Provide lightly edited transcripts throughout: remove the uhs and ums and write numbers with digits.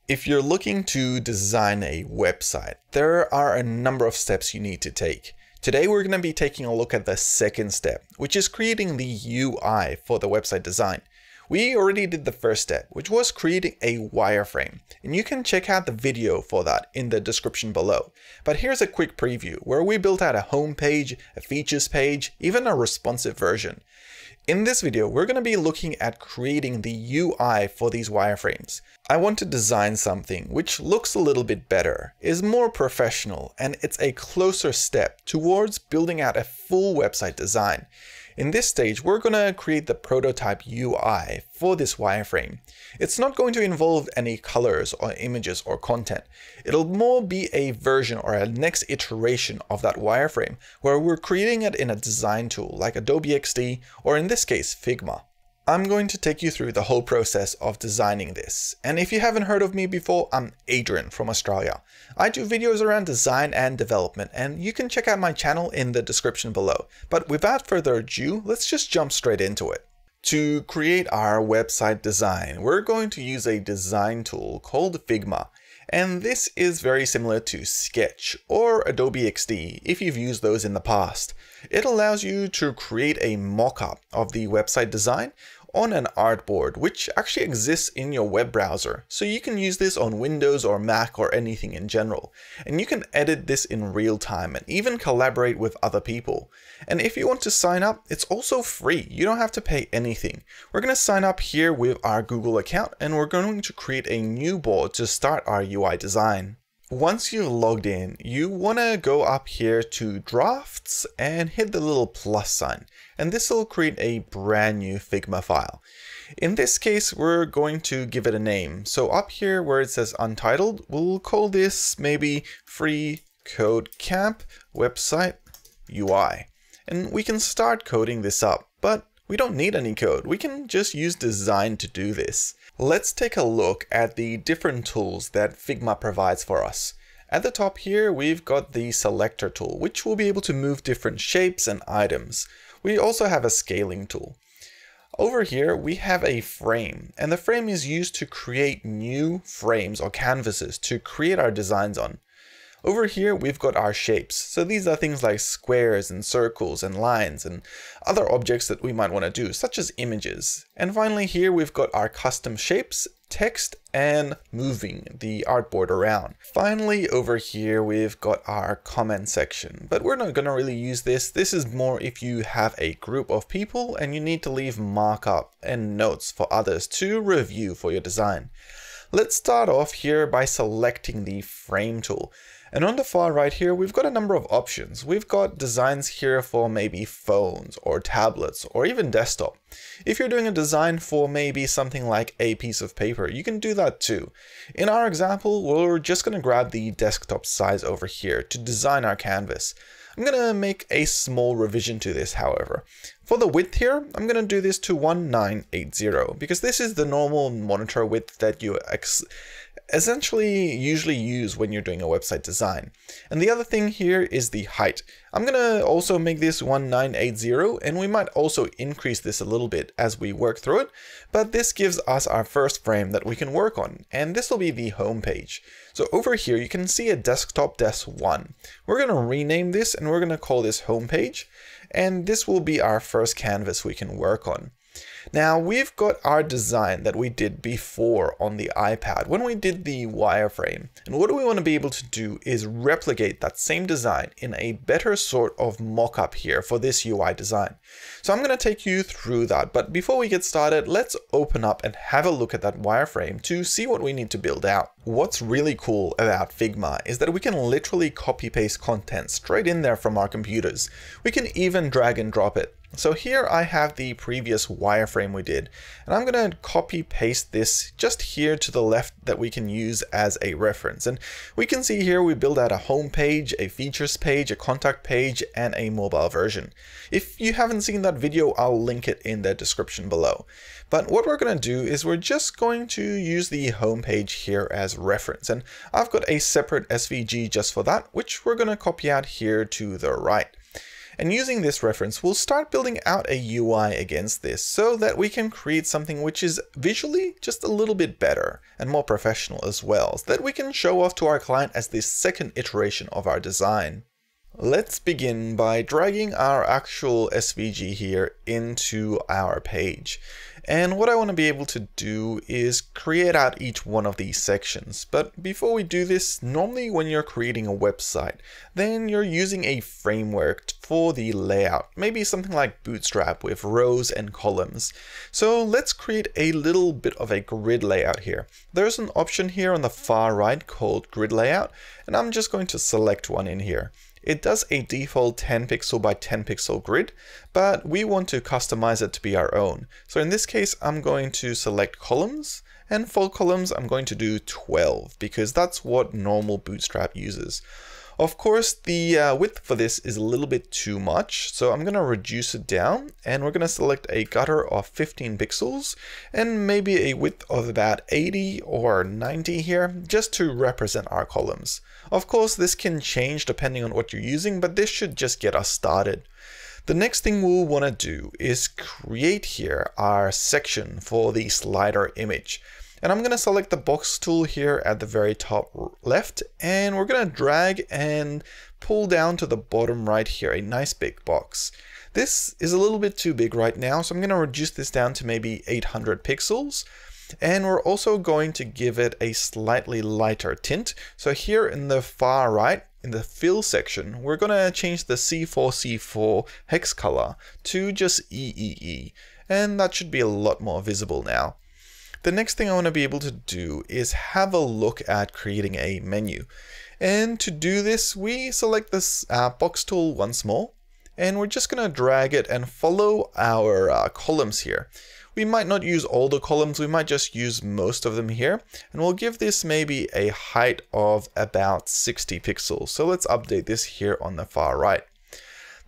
If you're looking to design a website, there are a number of steps you need to take. Today we're going to be taking a look at the second step, which is creating the UI for the website design. We already did the first step, which was creating a wireframe, and you can check out the video for that in the description below. But here's a quick preview where we built out a home page, a features page, even a responsive version. In this video, we're going to be looking at creating the UI for these wireframes. I want to design something which looks a little bit better, is more professional, and it's a closer step towards building out a full website design. In this stage, we're going to create the prototype UI for this wireframe. It's not going to involve any colors or images or content. It'll more be a version or a next iteration of that wireframe where we're creating it in a design tool like Adobe XD or in this case Figma. I'm going to take you through the whole process of designing this. And if you haven't heard of me before, I'm Adrian from Australia. I do videos around design and development, and you can check out my channel in the description below. But without further ado, let's just jump straight into it. To create our website design, we're going to use a design tool called Figma. And this is very similar to Sketch or Adobe XD if you've used those in the past. It allows you to create a mock-up of the website design on an artboard, which actually exists in your web browser. So you can use this on Windows or Mac or anything in general. And you can edit this in real time and even collaborate with other people. And if you want to sign up, it's also free. You don't have to pay anything. We're going to sign up here with our Google account, and we're going to create a new board to start our UI design. Once you've logged in, you want to go up here to drafts and hit the little plus sign. And this will create a brand new Figma file. In this case, we're going to give it a name. So up here where it says Untitled, we'll call this maybe freeCodeCamp website UI. And we can start coding this up, but we don't need any code. We can just use design to do this. Let's take a look at the different tools that Figma provides for us. At the top here, we've got the selector tool, which will be able to move different shapes and items. We also have a scaling tool. Over here, we have a frame, and the frame is used to create new frames or canvases to create our designs on. Over here, we've got our shapes. So these are things like squares and circles and lines and other objects that we might want to do, such as images. And finally here, we've got our custom shapes, text, and moving the artboard around. Finally, over here, we've got our comment section, but we're not going to really use this. This is more if you have a group of people and you need to leave markup and notes for others to review for your design. Let's start off here by selecting the frame tool. And on the far right here, we've got a number of options. We've got designs here for maybe phones or tablets or even desktop. If you're doing a design for maybe something like a piece of paper, you can do that too. In our example, we're just going to grab the desktop size over here to design our canvas. I'm going to make a small revision to this, however. For the width here, I'm going to do this to 1980 because this is the normal monitor width that you essentially usually use when you're doing a website design. And the other thing here is the height. I'm going to also make this 1980, and we might also increase this a little bit as we work through it, but this gives us our first frame that we can work on, and this will be the home page. So over here, you can see a desktop desk 1. We're going to rename this and we're going to call this home page, and this will be our first canvas we can work on. Now we've got our design that we did before on the iPad when we did the wireframe. And what we want to be able to do is replicate that same design in a better sort of mock-up here for this UI design. So I'm going to take you through that. But before we get started, let's open up and have a look at that wireframe to see what we need to build out. What's really cool about Figma is that we can literally copy paste content straight in there from our computers. We can even drag and drop it. So here I have the previous wireframe we did, and I'm going to copy paste this just here to the left that we can use as a reference. And we can see here we build out a home page, a features page, a contact page, and a mobile version. If you haven't seen that video, I'll link it in the description below. But what we're going to do is we're just going to use the home page here as reference. And I've got a separate SVG just for that, which we're going to copy out here to the right. And using this reference, we'll start building out a UI against this so that we can create something which is visually just a little bit better and more professional as well, so that we can show off to our client as this second iteration of our design. Let's begin by dragging our actual SVG here into our page. And what I want to be able to do is create out each one of these sections. But before we do this, normally when you're creating a website, then you're using a framework for the layout, maybe something like Bootstrap with rows and columns. So let's create a little bit of a grid layout here. There's an option here on the far right called grid layout, and I'm just going to select one in here. It does a default 10 pixel by 10 pixel grid, but we want to customize it to be our own. So in this case, I'm going to select columns, and for columns, I'm going to do 12 because that's what normal Bootstrap uses. Of course, the width for this is a little bit too much, so I'm going to reduce it down, and we're going to select a gutter of 15 pixels and maybe a width of about 80 or 90 here, just to represent our columns. Of course, this can change depending on what you're using, but this should just get us started. The next thing we'll want to do is create here our section for the slider image. And I'm going to select the box tool here at the very top left, and we're going to drag and pull down to the bottom right here, a nice big box. This is a little bit too big right now, so I'm going to reduce this down to maybe 800 pixels. And we're also going to give it a slightly lighter tint. So here in the far right, in the fill section, we're going to change the C4C4 hex color to just EEE. And that should be a lot more visible now. The next thing I want to be able to do is have a look at creating a menu. And to do this, we select this box tool once more, and we're just going to drag it and follow our columns here. We might not use all the columns, we might just use most of them here, and we'll give this maybe a height of about 60 pixels. So let's update this here on the far right.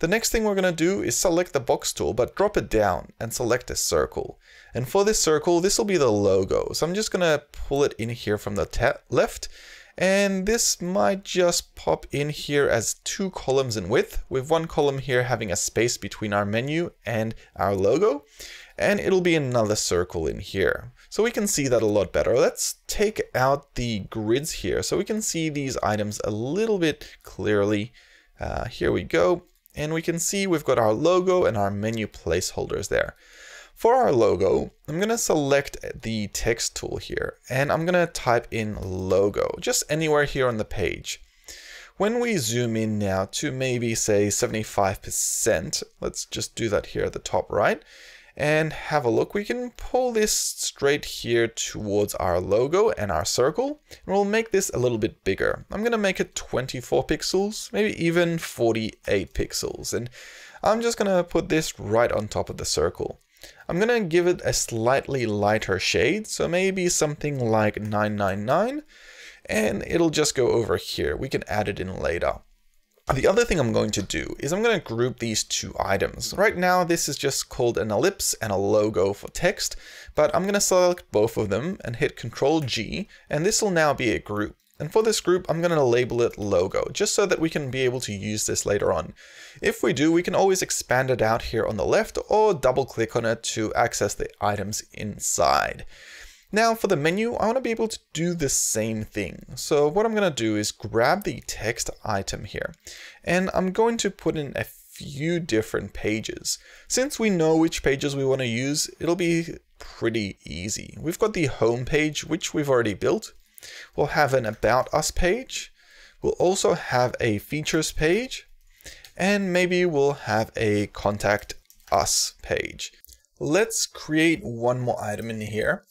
The next thing we're going to do is select the box tool, but drop it down and select a circle. And for this circle, this will be the logo. So I'm just going to pull it in here from the left. And this might just pop in here as 2 columns in width, with one column here having a space between our menu and our logo. And it'll be another circle in here. So we can see that a lot better. Let's take out the grids here so we can see these items a little bit clearly. Here we go. And we can see we've got our logo and our menu placeholders there. For our logo, I'm going to select the text tool here, and I'm going to type in logo, just anywhere here on the page. When we zoom in now to maybe say 75%, let's just do that here at the top right, and have a look. We can pull this straight here towards our logo and our circle, and we'll make this a little bit bigger. I'm going to make it 24 pixels, maybe even 48 pixels, and I'm just going to put this right on top of the circle. I'm going to give it a slightly lighter shade, so maybe something like 999, and it'll just go over here. We can add it in later. The other thing I'm going to do is I'm going to group these 2 items. Right now, this is just called an ellipse and a logo for text, but I'm going to select both of them and hit Ctrl G, and this will now be a group. And for this group, I'm going to label it logo, just so that we can be able to use this later on. If we do, we can always expand it out here on the left or double click on it to access the items inside. Now for the menu, I want to be able to do the same thing. So what I'm going to do is grab the text item here, and I'm going to put in a few different pages. Since we know which pages we want to use, it'll be pretty easy. We've got the home page, which we've already built. We'll have an About Us page. We'll also have a Features page, and maybe we'll have a Contact Us page. Let's create one more item in here.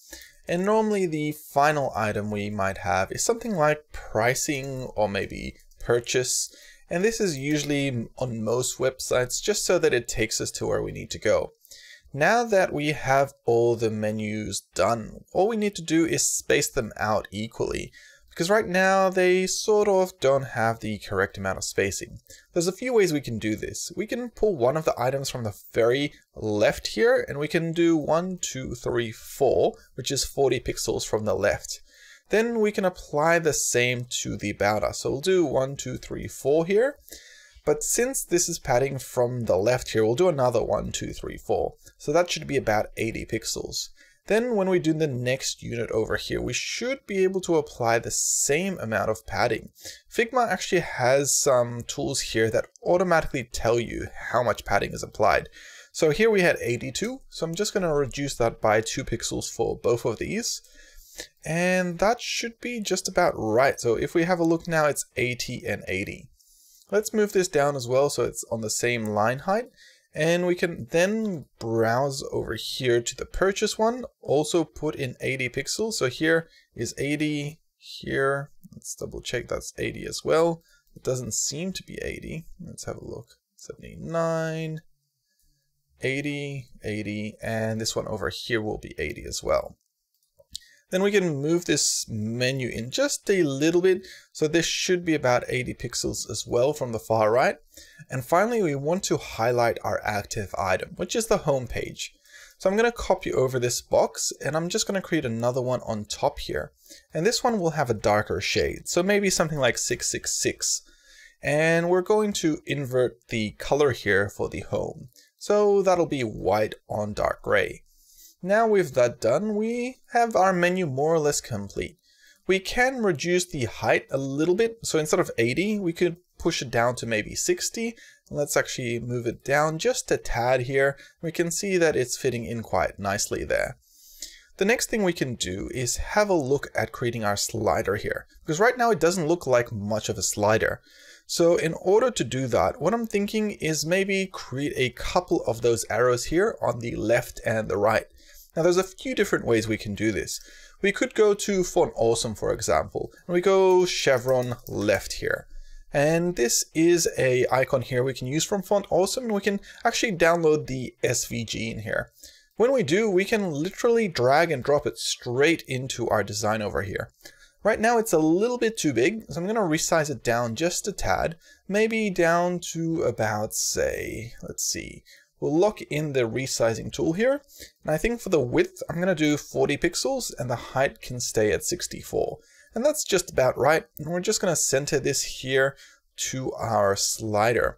And normally the final item we might have is something like pricing or maybe purchase. And this is usually on most websites just so that it takes us to where we need to go. Now that we have all the menus done, all we need to do is space them out equally. Because right now they sort of don't have the correct amount of spacing. There's a few ways we can do this. We can pull one of the items from the very left here, and we can do 1, 2, 3, 4, which is 40 pixels from the left. Then we can apply the same to the About Us. So we'll do 1, 2, 3, 4 here. But since this is padding from the left here, we'll do another 1, 2, 3, 4. So that should be about 80 pixels. Then when we do the next unit over here, we should be able to apply the same amount of padding. Figma actually has some tools here that automatically tell you how much padding is applied. So here we had 82, so I'm just going to reduce that by 2 pixels for both of these. And that should be just about right. So if we have a look now, it's 80 and 80. Let's move this down as well so it's on the same line height. And we can then browse over here to the purchase one, also put in 80 pixels. So here is 80, here, let's double check that's 80 as well. It doesn't seem to be 80. Let's have a look. 79, 80, 80, and this one over here will be 80 as well. Then we can move this menu in just a little bit. So this should be about 80 pixels as well from the far right. And finally, we want to highlight our active item, which is the home page. So I'm going to copy over this box and I'm just going to create another one on top here. And this one will have a darker shade. So maybe something like 666. And we're going to invert the color here for the home. So that'll be white on dark gray. Now with that done, we have our menu more or less complete. We can reduce the height a little bit. So instead of 80, we could push it down to maybe 60. Let's actually move it down just a tad here. We can see that it's fitting in quite nicely there. The next thing we can do is have a look at creating our slider here, because right now it doesn't look like much of a slider. So in order to do that, what I'm thinking is maybe create a couple of those arrows here on the left and the right. Now there's a few different ways we can do this. We could go to Font Awesome, for example, and we go chevron left here. And this is a icon here we can use from Font Awesome, and we can actually download the SVG in here. When we do, we can literally drag and drop it straight into our design over here. Right now it's a little bit too big, so I'm going to resize it down just a tad, maybe down to about, say, let's see. We'll lock in the resizing tool here. And I think for the width, I'm going to do 40 pixels and the height can stay at 64. And that's just about right. And we're just going to center this here to our slider.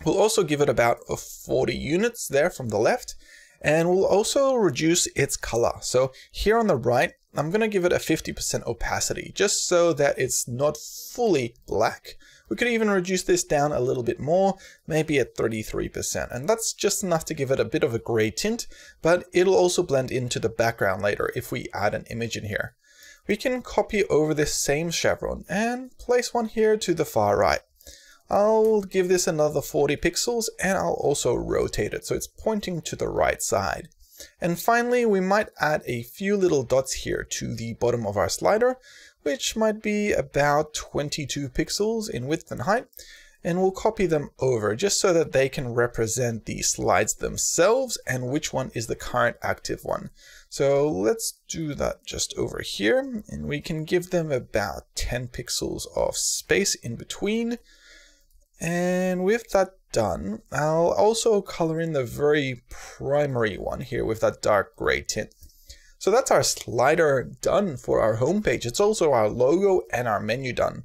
We'll also give it about 40 units there from the left. And we'll also reduce its color. So here on the right, I'm going to give it a 50% opacity, just so that it's not fully black. We could even reduce this down a little bit more, maybe at 33%. And that's just enough to give it a bit of a gray tint, but it'll also blend into the background later if we add an image in here. We can copy over this same chevron and place one here to the far right. I'll give this another 40 pixels and I'll also rotate it so it's pointing to the right side. And finally, we might add a few little dots here to the bottom of our slider, which might be about 22 pixels in width and height. And we'll copy them over just so that they can represent the slides themselves and which one is the current active one. So let's do that just over here, and we can give them about 10 pixels of space in between. And with that done, I'll also color in the very primary one here with that dark gray tint. So that's our slider done for our homepage. It's also our logo and our menu done.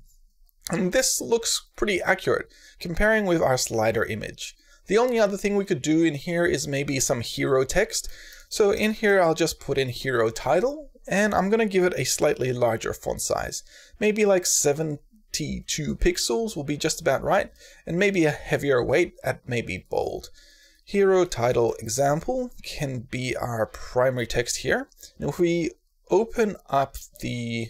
And this looks pretty accurate comparing with our slider image. The only other thing we could do in here is maybe some hero text. So in here, I'll just put in hero title, and I'm going to give it a slightly larger font size, maybe like 72 pixels will be just about right, and maybe a heavier weight at maybe bold. Hero title example can be our primary text here. And if we open up the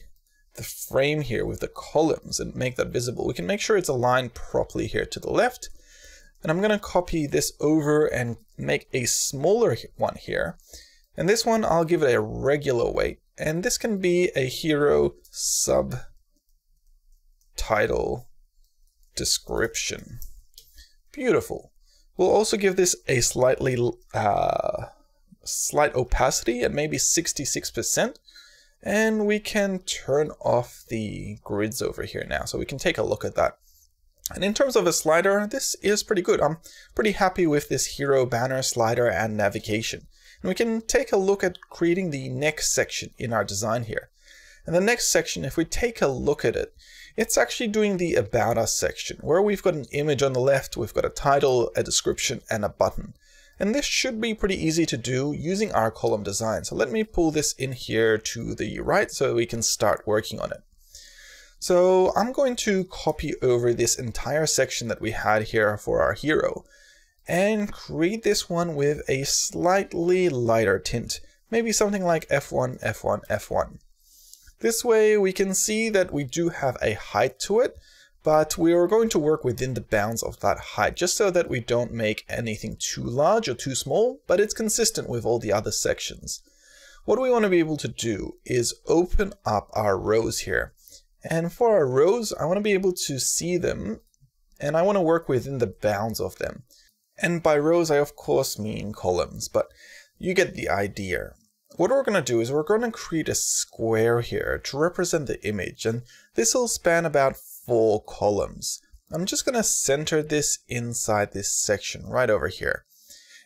frame here with the columns and make that visible, we can make sure it's aligned properly here to the left. And I'm going to copy this over and make a smaller one here. And this one, I'll give it a regular weight. And this can be a hero subtitle description. Beautiful. We'll also give this a slight opacity at maybe 66%. And we can turn off the grids over here now, so we can take a look at that. And in terms of a slider, this is pretty good. I'm pretty happy with this hero banner, slider, and navigation. And we can take a look at creating the next section in our design here. And the next section, if we take a look at it, it's actually doing the About Us section, where we've got an image on the left, we've got a title, a description, and a button. And this should be pretty easy to do using our column design. So let me pull this in here to the right so we can start working on it. So I'm going to copy over this entire section that we had here for our hero and create this one with a slightly lighter tint, maybe something like F1, F1, F1. This way we can see that we do have a height to it, but we are going to work within the bounds of that height, just so that we don't make anything too large or too small, but it's consistent with all the other sections. What we want to be able to do is open up our rows here. And for our rows, I want to be able to see them, and I want to work within the bounds of them. And by rows, I of course mean columns, but you get the idea. What we're going to do is we're going to create a square here to represent the image, and this will span about 4 columns. I'm just going to center this inside this section right over here.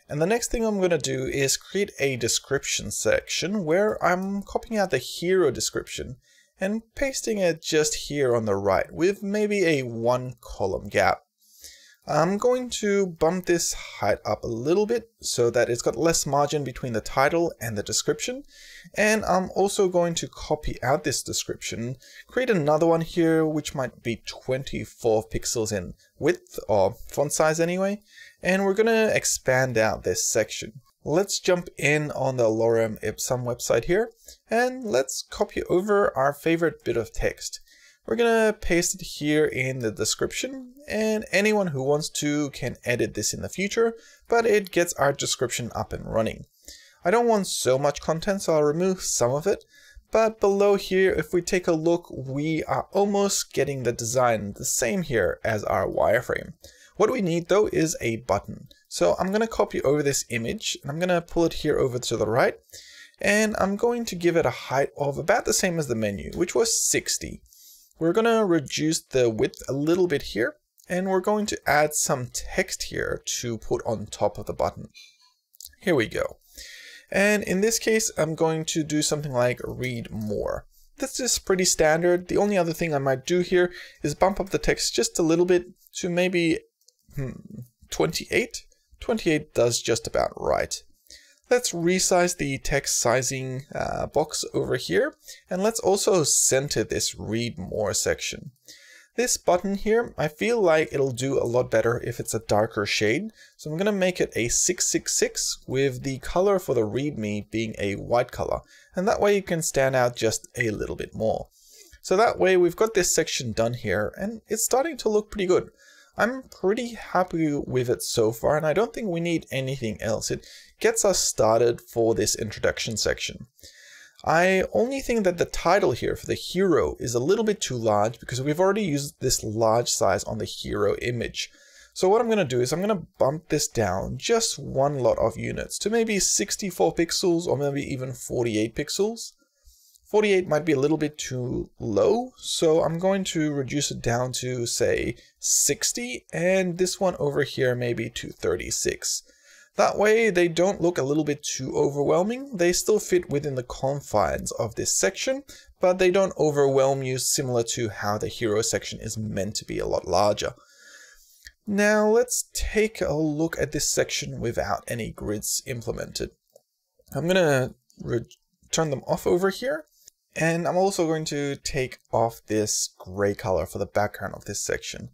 And the next thing I'm going to do is create a description section where I'm copying out the hero description and pasting it just here on the right with maybe a 1 column gap. I'm going to bump this height up a little bit so that it's got less margin between the title and the description. And I'm also going to copy out this description, create another one here, which might be 24 pixels in width or font size anyway. And we're going to expand out this section. Let's jump in on the Lorem Ipsum website here, and let's copy over our favorite bit of text. We're going to paste it here in the description, and anyone who wants to can edit this in the future, but it gets our description up and running. I don't want so much content, so I'll remove some of it, but below here, if we take a look, we are almost getting the design the same here as our wireframe. What we need though is a button. So I'm going to copy over this image, and I'm going to pull it here over to the right, and I'm going to give it a height of about the same as the menu, which was 60. We're going to reduce the width a little bit here, and we're going to add some text here to put on top of the button. Here we go. And in this case, I'm going to do something like read more. This is pretty standard. The only other thing I might do here is bump up the text just a little bit to maybe 28. 28 does just about right. Let's resize the text sizing box over here, and let's also center this read more section. This button here, I feel like it'll do a lot better if it's a darker shade. So I'm going to make it a 666 with the color for the readme being a white color. And that way you can stand out just a little bit more. So that way we've got this section done here, and it's starting to look pretty good. I'm pretty happy with it so far, and I don't think we need anything else. It gets us started for this introduction section. I only think that the title here for the hero is a little bit too large because we've already used this large size on the hero image. So what I'm going to do is I'm going to bump this down just 1 lot of units to maybe 64 pixels or maybe even 48 pixels. 48 might be a little bit too low, so I'm going to reduce it down to, say, 60, and this one over here maybe to 36. That way they don't look a little bit too overwhelming. They still fit within the confines of this section, but they don't overwhelm you, similar to how the hero section is meant to be a lot larger. Now let's take a look at this section without any grids implemented. I'm going to turn them off over here. And I'm also going to take off this gray color for the background of this section.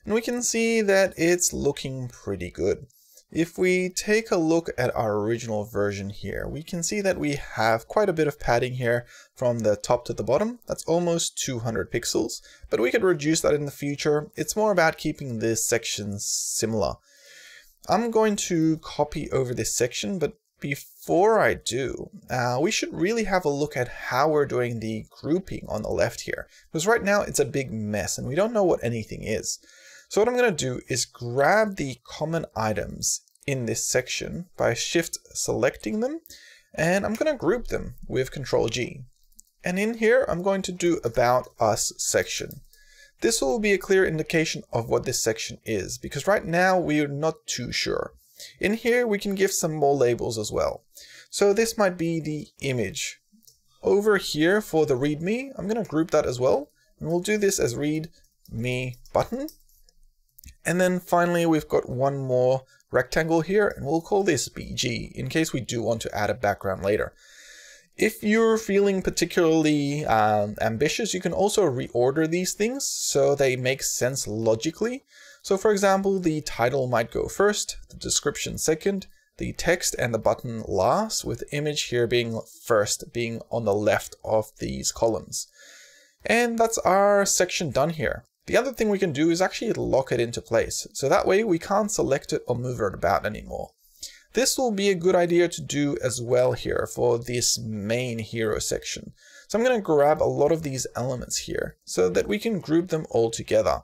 And we can see that it's looking pretty good. If we take a look at our original version here, we can see that we have quite a bit of padding here from the top to the bottom. That's almost 200 pixels, but we could reduce that in the future. It's more about keeping the sections similar. I'm going to copy over this section, but before I do, we should really have a look at how we're doing the grouping on the left here. Because right now it's a big mess and we don't know what anything is. So what I'm going to do is grab the common items in this section by shift selecting them, and I'm going to group them with Ctrl G. And in here, I'm going to do About Us section. This will be a clear indication of what this section is, because right now we are not too sure. In here, we can give some more labels as well. So this might be the image over here for the README, I'm going to group that as well. And we'll do this as README button. And then finally, we've got one more rectangle here, and we'll call this BG in case we do want to add a background later. If you're feeling particularly ambitious, you can also reorder these things so they make sense logically. So for example, the title might go first, the description second, the text and the button last, with the image here being first, being on the left of these columns. And that's our section done here. The other thing we can do is actually lock it into place, so that way we can't select it or move it about anymore. This will be a good idea to do as well here for this main hero section. So I'm going to grab a lot of these elements here so that we can group them all together.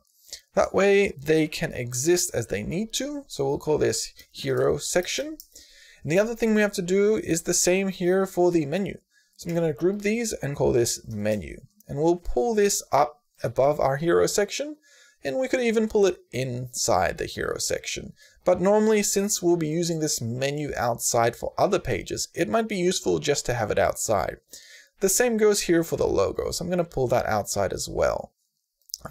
That way they can exist as they need to. So we'll call this hero section. And the other thing we have to do is the same here for the menu. So I'm going to group these and call this menu. And we'll pull this up above our hero section, and we could even pull it inside the hero section. But normally, since we'll be using this menu outside for other pages, it might be useful just to have it outside. The same goes here for the logo, so I'm going to pull that outside as well.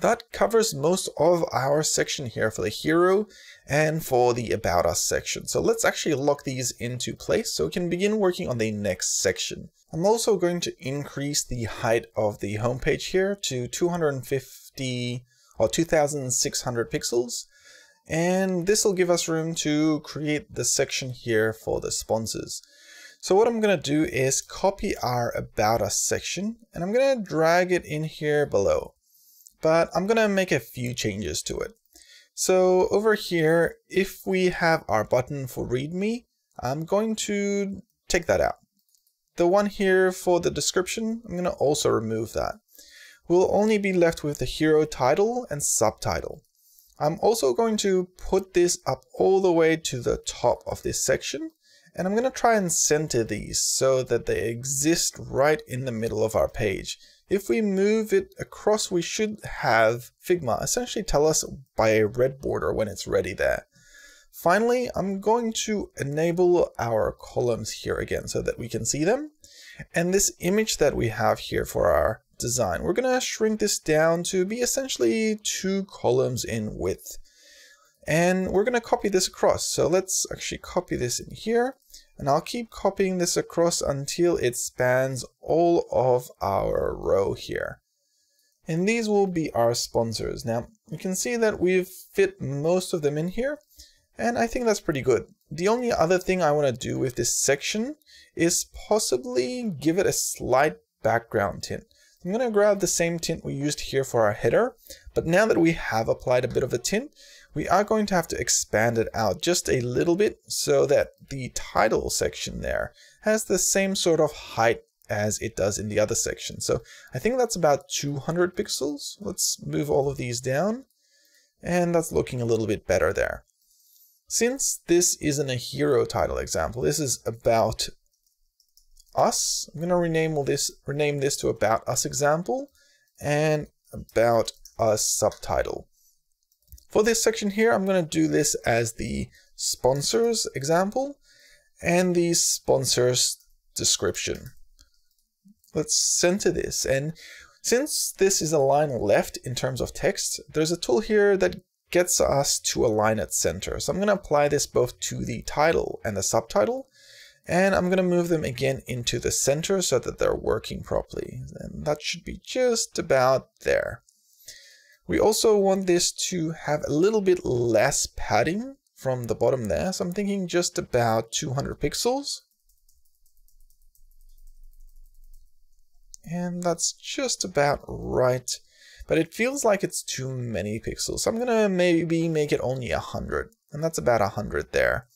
That covers most of our section here for the hero and for the About Us section. So let's actually lock these into place so we can begin working on the next section. I'm also going to increase the height of the homepage here to 250 or 2600 pixels. And this will give us room to create the section here for the sponsors. So what I'm going to do is copy our About Us section, and I'm going to drag it in here below. But I'm going to make a few changes to it. So over here, if we have our button for README, I'm going to take that out. The one here for the description, I'm going to also remove that. We'll only be left with the hero title and subtitle. I'm also going to put this up all the way to the top of this section, and I'm going to try and center these so that they exist right in the middle of our page. If we move it across, we should have Figma essentially tell us by a red border when it's ready there. Finally, I'm going to enable our columns here again so that we can see them. And this image that we have here for our design, we're going to shrink this down to be essentially 2 columns in width. And we're going to copy this across. So let's actually copy this in here. And I'll keep copying this across until it spans all of our row here. And these will be our sponsors. Now, you can see that we've fit most of them in here. And I think that's pretty good. The only other thing I want to do with this section is possibly give it a slight background tint. I'm going to grab the same tint we used here for our header, but now that we have applied a bit of a tint, we are going to have to expand it out just a little bit so that the title section there has the same sort of height as it does in the other section. So I think that's about 200 pixels. Let's move all of these down, and that's looking a little bit better there. Since this isn't a hero title example, this is About Us, I'm going to rename this to About Us example and About Us subtitle. For this section here, I'm going to do this as the sponsors example and the sponsors description. Let's center this, and since this is a line left in terms of text, there's a tool here that gets us to align at center. So I'm going to apply this both to the title and the subtitle, and I'm going to move them again into the center so that they're working properly. And that should be just about there. We also want this to have a little bit less padding from the bottom there. So I'm thinking just about 200 pixels. And that's just about right. But it feels like it's too many pixels. So I'm going to maybe make it only 100. And that's about 100 there.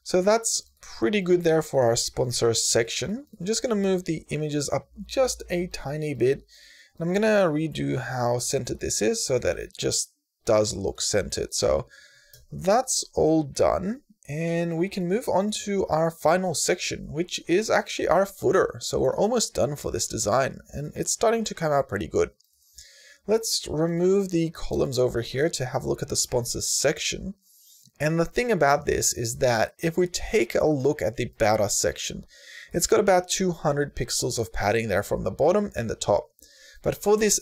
So that's pretty good there for our sponsors section. I'm just going to move the images up just a tiny bit. And I'm going to redo how centered this is so that it just does look centered. So that's all done. And we can move on to our final section, which is actually our footer. So we're almost done for this design, and it's starting to come out pretty good. Let's remove the columns over here to have a look at the sponsors section. And the thing about this is that if we take a look at the About Us section, It's got about 200 pixels of padding there from the bottom and the top. But for this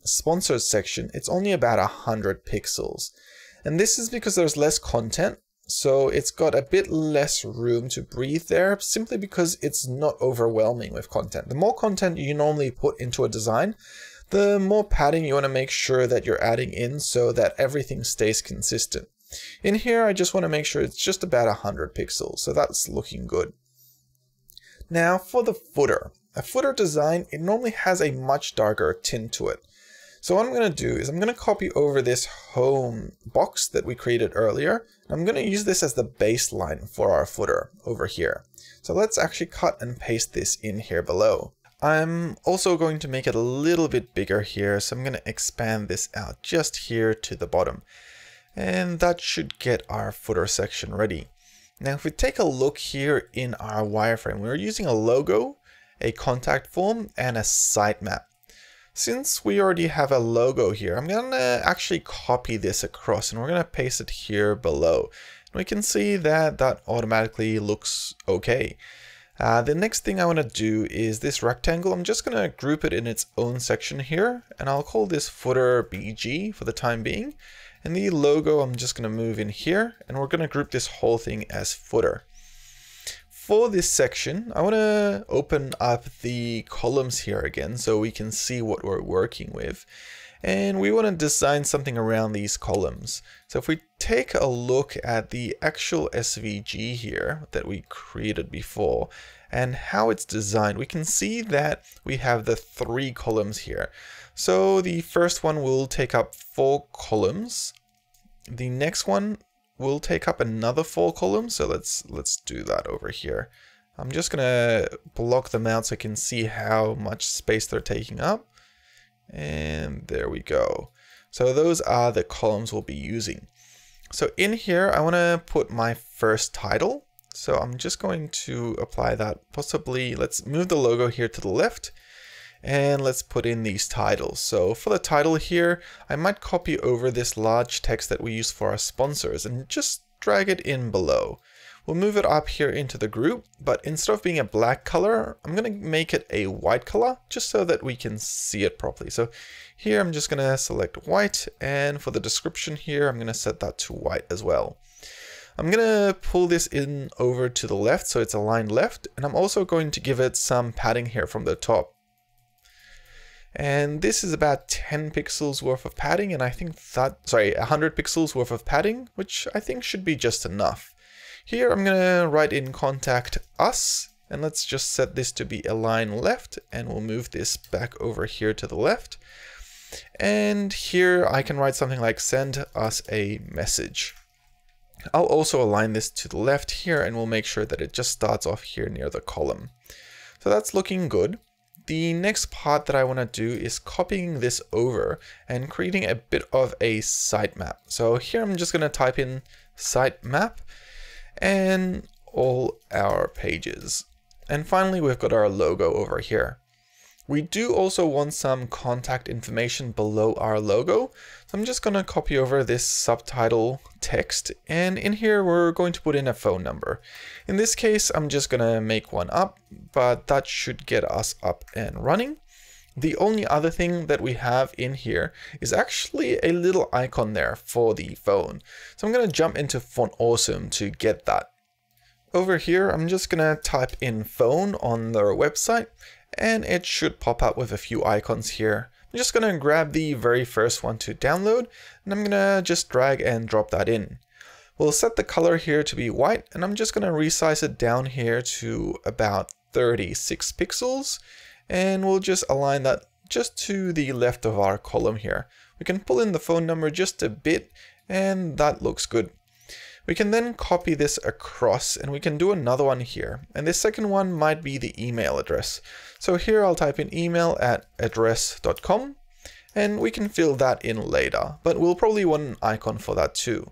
sponsored section, it's only about 100 pixels. And this is because there's less content, so it's got a bit less room to breathe there, simply because it's not overwhelming with content. The more content you normally put into a design, the more padding you want to make sure that you're adding in so that everything stays consistent. In here, I just want to make sure it's just about 100 pixels, so that's looking good. Now for the footer. A footer design, it normally has a much darker tint to it. So what I'm going to do is I'm going to copy over this home box that we created earlier. I'm going to use this as the baseline for our footer over here. So let's actually cut and paste this in here below. I'm also going to make it a little bit bigger here. So I'm going to expand this out just here to the bottom. And that should get our footer section ready. Now, if we take a look here in our wireframe, we're using a logo, a contact form, and a sitemap. Since we already have a logo here, I'm going to actually copy this across and we're going to paste it here below. And we can see that that automatically looks okay. The next thing I want to do is this rectangle. I'm just going to group it in its own section here, and I'll call this footer BG for the time being. And the logo, I'm just going to move in here, and we're going to group this whole thing as footer. For this section, I want to open up the columns here again so we can see what we're working with. And we want to design something around these columns. So if we take a look at the actual SVG here that we created before and how it's designed, we can see that we have the 3 columns here. So the first one will take up 4 columns. The next one will take up another 4 columns. So let's do that over here. I'm just gonna block them out so I can see how much space they're taking up. And there we go. So those are the columns we'll be using. So in here, I want to put my first title. So I'm just going to apply that. Possibly, let's move the logo here to the left. And let's put in these titles. So for the title here, I might copy over this large text that we use for our sponsors and just drag it in below. We'll move it up here into the group, but instead of being a black color, I'm going to make it a white color just so that we can see it properly. So here I'm just going to select white, and for the description here, I'm going to set that to white as well. I'm going to pull this in over to the left so it's aligned left, and I'm also going to give it some padding here from the top. And this is about 10 pixels worth of padding, and I think that, 100 pixels worth of padding, which I think should be just enough. Here I'm going to write in contact us, and let's just set this to be align left, and we'll move this back over here to the left. And here I can write something like send us a message. I'll also align this to the left here, and we'll make sure that it just starts off here near the column. So that's looking good. The next part that I want to do is copying this over and creating a bit of a sitemap. So here I'm just going to type in sitemap and all our pages. And finally, we've got our logo over here. We do also want some contact information below our logo. So I'm just going to copy over this subtitle text, and in here we're going to put in a phone number. In this case, I'm just going to make one up, but that should get us up and running. The only other thing that we have in here is actually a little icon there for the phone. So I'm going to jump into Font Awesome to get that. Over here, I'm just going to type in phone on their website, and it should pop up with a few icons here. I'm just going to grab the very first one to download, and I'm going to just drag and drop that in. We'll set the color here to be white, and I'm just going to resize it down here to about 36 pixels. And we'll just align that just to the left of our column here. We can pull in the phone number just a bit, and that looks good. We can then copy this across, and we can do another one here. And this second one might be the email address. So here I'll type in email@address.com, and we can fill that in later, but we'll probably want an icon for that too.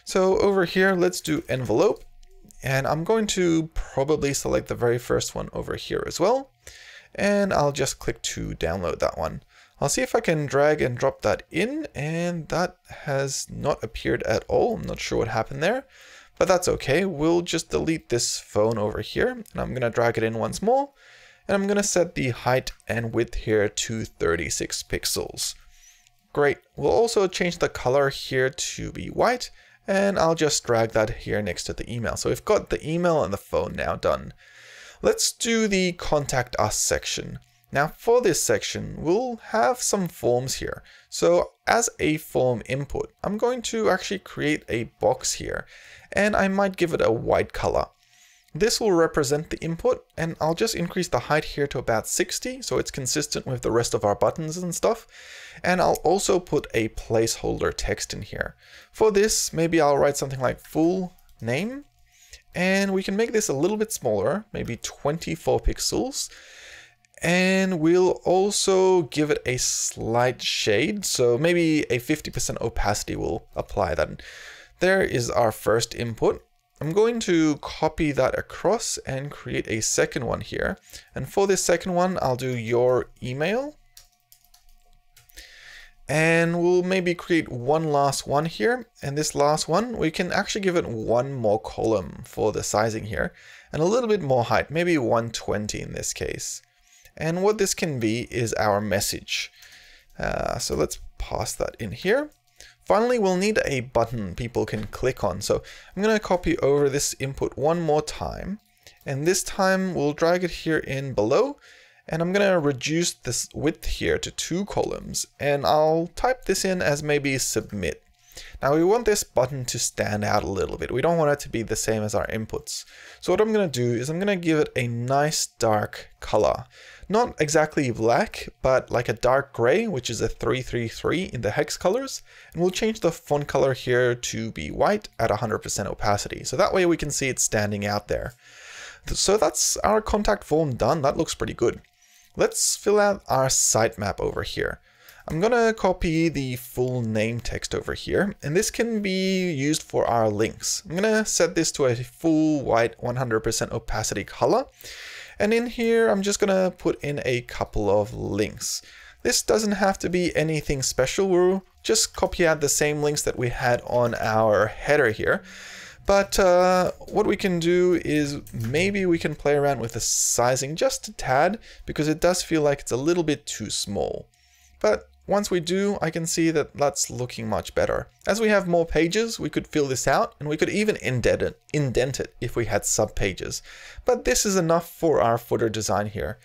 So over here, let's do envelope, and I'm going to probably select the very first one over here as well. And I'll just click to download that one. I'll see if I can drag and drop that in, and that has not appeared at all. I'm not sure what happened there, but that's okay. We'll just delete this phone over here, and I'm going to drag it in once more, and I'm going to set the height and width here to 36 pixels. Great. We'll also change the color here to be white, and I'll just drag that here next to the email. So we've got the email and the phone now done. Let's do the Contact Us section. Now for this section, we'll have some forms here. So as a form input, I'm going to actually create a box here, and I might give it a white color. This will represent the input, and I'll just increase the height here to about 60, so it's consistent with the rest of our buttons and stuff. And I'll also put a placeholder text in here. For this, maybe I'll write something like full name, and we can make this a little bit smaller, maybe 24 pixels. And we'll also give it a slight shade, so maybe a 50% opacity will apply that. There is our first input. I'm going to copy that across and create a second one here. And for this second one, I'll do your email. And we'll maybe create one last one here. And this last one, we can actually give it one more column for the sizing here and a little bit more height, maybe 120 in this case. And what this can be is our message. So let's pass that in here. Finally, we'll need a button people can click on. So I'm going to copy over this input one more time. And this time we'll drag it here in below. And I'm going to reduce this width here to 2 columns. And I'll type this in as maybe submit. Now we want this button to stand out a little bit. We don't want it to be the same as our inputs. So what I'm going to do is I'm going to give it a nice dark color. Not exactly black, but like a dark gray, which is a 333 in the hex colors. And we'll change the font color here to be white at 100% opacity. So that way we can see it standing out there. So that's our contact form done. That looks pretty good. Let's fill out our sitemap over here. I'm going to copy the full name text over here, and this can be used for our links. I'm going to set this to a full white 100% opacity color. And in here, I'm just going to put in a couple of links. This doesn't have to be anything special. We'll just copy out the same links that we had on our header here. But what we can do is maybe we can play around with the sizing just a tad, because it does feel like it's a little bit too small. But once we do, I can see that that's looking much better. As we have more pages, we could fill this out, and we could even indent it if we had sub-pages. But this is enough for our footer design here.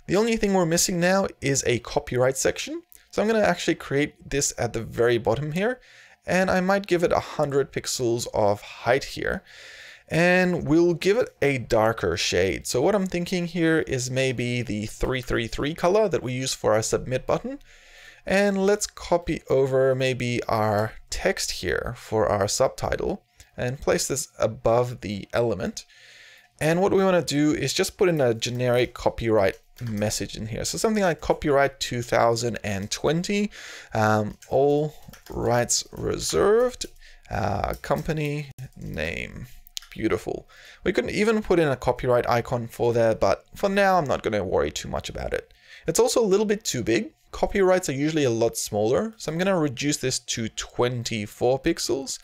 The only thing we're missing now is a copyright section. So I'm going to actually create this at the very bottom here, and I might give it 100 pixels of height here. And we'll give it a darker shade. So what I'm thinking here is maybe the 333 color that we use for our submit button. And let's copy over maybe our text here for our subtitle and place this above the element. And what we want to do is just put in a generic copyright message in here. So something like copyright 2020, all rights reserved, company name. Beautiful. We could even put in a copyright icon for there, but for now I'm not going to worry too much about it. It's also a little bit too big. Copyrights are usually a lot smaller, so I'm going to reduce this to 24 pixels.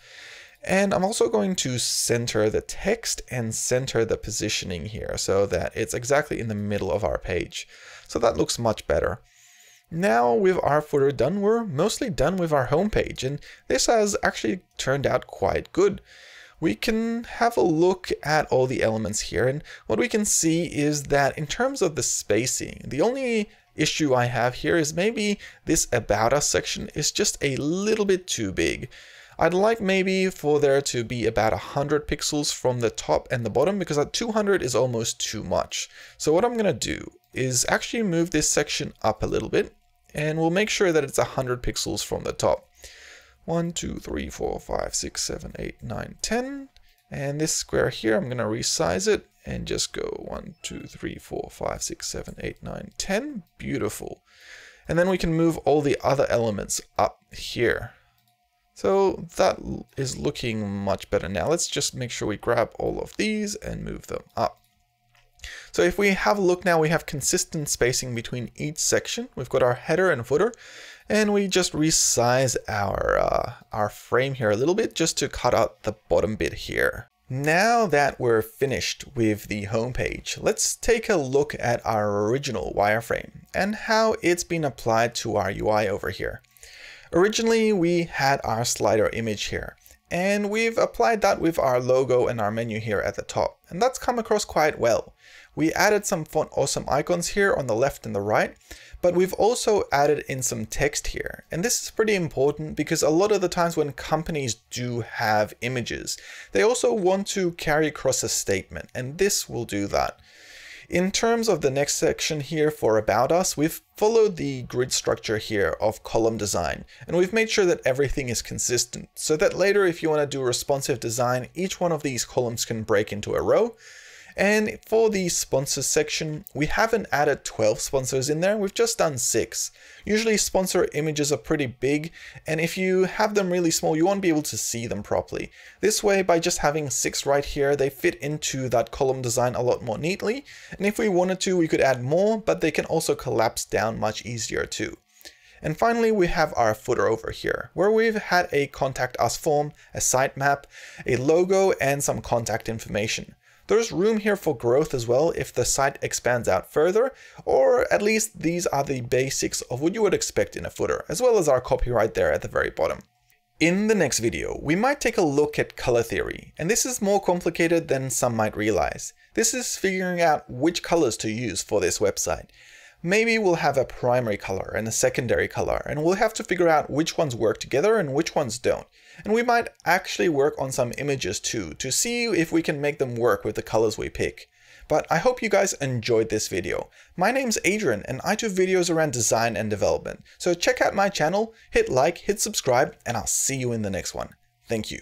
And I'm also going to center the text and center the positioning here so that it's exactly in the middle of our page. So that looks much better. Now with our footer done, we're mostly done with our homepage, and this has actually turned out quite good. We can have a look at all the elements here, and what we can see is that in terms of the spacing, the only issue I have here is maybe this About Us section is just a little bit too big. I'd like maybe for there to be about 100 pixels from the top and the bottom, because at 200 is almost too much. So what I'm going to do is actually move this section up a little bit, and we'll make sure that it's 100 pixels from the top. 1, 2, 3, 4, 5, 6, 7, 8, 9, 10. And this square here, I'm going to resize it and just go 1, 2, 3, 4, 5, 6, 7, 8, 9, 10. Beautiful. And then we can move all the other elements up here. So that is looking much better now. Let's just make sure we grab all of these and move them up. So if we have a look now, we have consistent spacing between each section. We've got our header and footer, and we just resize our frame here a little bit just to cut out the bottom bit here. Now that we're finished with the homepage, let's take a look at our original wireframe and how it's been applied to our UI over here. Originally, we had our slider image here, and we've applied that with our logo and our menu here at the top, and that's come across quite well. We added some font awesome icons here on the left and the right, but we've also added in some text here. And this is pretty important because a lot of the times when companies do have images, they also want to carry across a statement, and this will do that. In terms of the next section here for About Us, we've followed the grid structure here of column design, and we've made sure that everything is consistent so that later if you want to do responsive design, each one of these columns can break into a row. And for the sponsors section, we haven't added 12 sponsors in there, we've just done 6. Usually sponsor images are pretty big, and if you have them really small, you won't be able to see them properly. This way, by just having 6 right here, they fit into that column design a lot more neatly, and if we wanted to, we could add more, but they can also collapse down much easier too. And finally, we have our footer over here, where we've had a contact us form, a sitemap, a logo, and some contact information. There's room here for growth as well if the site expands out further, or at least these are the basics of what you would expect in a footer, as well as our copyright there at the very bottom. In the next video, we might take a look at color theory, and this is more complicated than some might realize. This is figuring out which colors to use for this website. Maybe we'll have a primary color and a secondary color, and we'll have to figure out which ones work together and which ones don't. And we might actually work on some images too, to see if we can make them work with the colors we pick. But I hope you guys enjoyed this video. My name's Adrian, and I do videos around design and development. So check out my channel, hit like, hit subscribe, and I'll see you in the next one. Thank you.